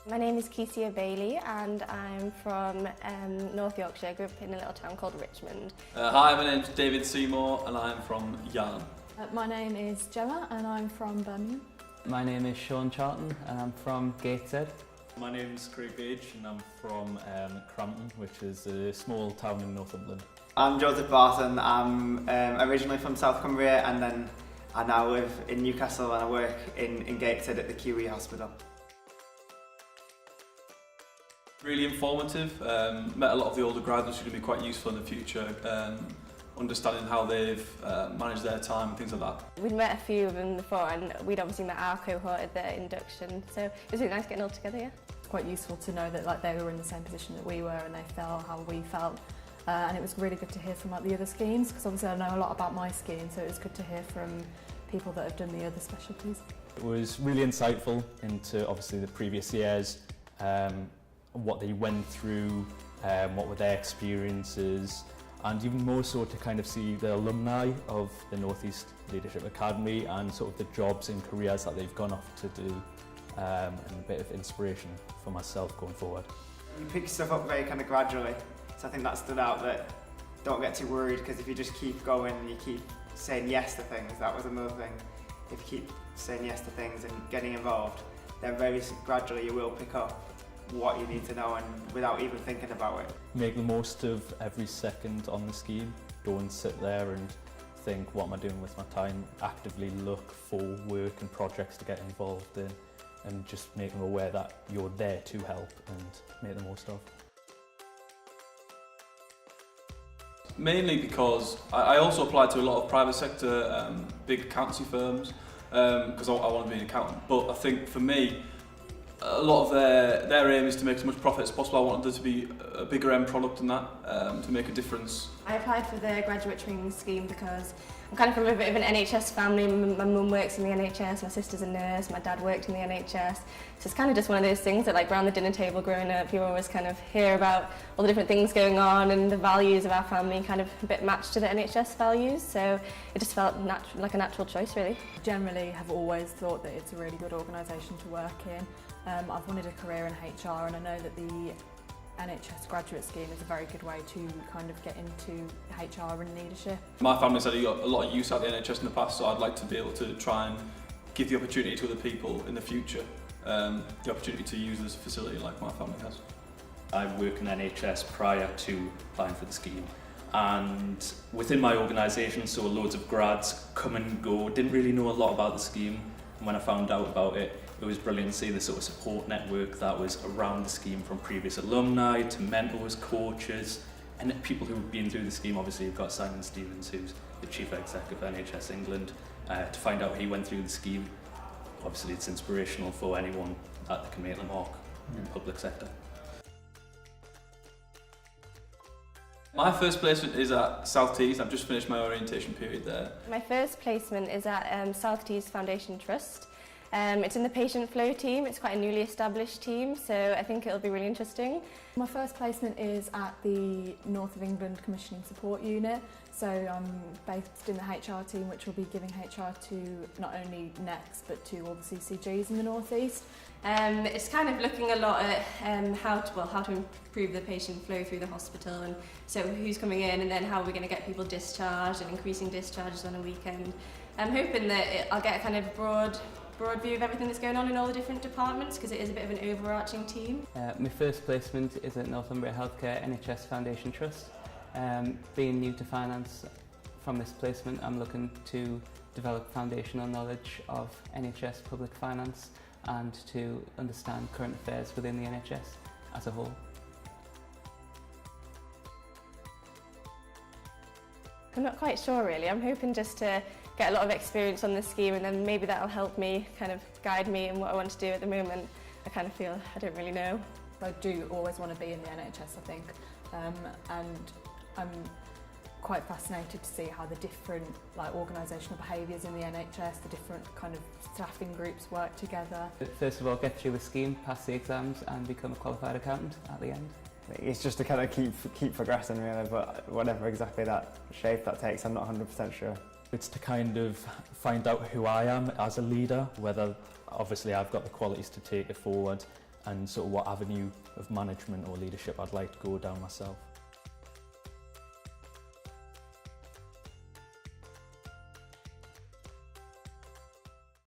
My name is Keisia Bailey and I'm from North Yorkshire. I grew up in a little town called Richmond. Hi, my name's David Seymour and I'm from Yarn. My name is Gemma and I'm from Birmingham. My name is Sean Charlton and I'm from Gateshead. My name's Craig Page and I'm from Crampton, which is a small town in Northumberland. I'm Joseph Barton. I'm originally from South Cumbria and then I now live in Newcastle and I work in Gateshead at the QE Hospital. Really informative, met a lot of the older graduates who are going to be quite useful in the future, understanding how they've managed their time and things like that. We'd met a few of them before and we'd obviously met our cohort at the induction, so it was really nice getting all together, yeah. It's quite useful to know that they were in the same position that we were and they felt how we felt. And it was really good to hear from the other schemes, because obviously I know a lot about my scheme, so it was good to hear from people that have done the other specialties. It was really insightful into obviously the previous years, what they went through, what were their experiences, and even more so to kind of see the alumni of the North East Leadership Academy and sort of the jobs and careers that they've gone off to do, and a bit of inspiration for myself going forward. You pick stuff up very kind of gradually, so I think that stood out, that don't get too worried, because if you just keep going and you keep saying yes to things, that was another thing. If you keep saying yes to things and getting involved, then very gradually you will pick up what you need to know and without even thinking about it. Make the most of every second on the scheme. Don't sit there and think, what am I doing with my time? Actively look for work and projects to get involved in and just make them aware that you're there to help and make the most of. Mainly because I also applied to a lot of private sector, big accountancy firms, because I want to be an accountant. But I think for me, a lot of their aim is to make as much profit as possible. I wanted there to be a bigger end product than that, to make a difference. I applied for the graduate training scheme because I'm kind of from a bit of an NHS family. My mum works in the NHS, my sister's a nurse, my dad worked in the NHS. So it's kind of just one of those things that, like, around the dinner table growing up, you always kind of hear about all the different things going on, and the values of our family kind of a bit matched to the NHS values. So it just felt like a natural choice, really. Generally have always thought that it's a really good organisation to work in. I've wanted a career in HR, and I know that the NHS Graduate Scheme is a very good way to kind of get into HR and leadership. My family said he got a lot of use out of the NHS in the past, so I'd like to be able to try and give the opportunity to other people in the future, the opportunity to use this facility like my family has. I worked in NHS prior to applying for the scheme, and within my organisation saw loads of grads come and go, didn't really know a lot about the scheme, and when I found out about it, it was brilliant to see the sort of support network that was around the scheme, from previous alumni to mentors, coaches, and people who've been through the scheme. Obviously you've got Simon Stevens, who's the Chief Exec of NHS England, to find out he went through the scheme. Obviously it's inspirational for anyone that can make the mark in the public sector. My first placement is at South Tees. I've just finished my orientation period there. My first placement is at South Tees Foundation Trust. It's in the patient flow team. It's quite a newly established team, so I think it'll be really interesting. My first placement is at the North of England Commissioning Support Unit, so I'm based in the HR team, which will be giving HR to not only NECs but to all the CCGs in the North East. It's kind of looking a lot at how to improve the patient flow through the hospital, and so who's coming in and then how we're going to get people discharged and increasing discharges on a weekend. I'm hoping that I'll get a kind of broad view of everything that's going on in all the different departments, because it is a bit of an overarching team. My first placement is at Northumbria Healthcare NHS Foundation Trust. Being new to finance, from this placement I'm looking to develop foundational knowledge of NHS public finance and to understand current affairs within the NHS as a whole. I'm not quite sure really. I'm hoping just to get a lot of experience on this scheme, and then maybe that'll help me kind of guide me in what I want to do. At the moment I kind of feel I don't really know. I do always want to be in the NHS, I think, and I'm quite fascinated to see how the different organisational behaviours in the NHS, the different kind of staffing groups work together. First of all, get through the scheme, pass the exams and become a qualified accountant at the end. It's just to kind of keep progressing really, but whatever exactly that shape that takes, I'm not 100% sure. It's to kind of find out who I am as a leader, whether obviously I've got the qualities to take it forward, and sort of what avenue of management or leadership I'd like to go down myself.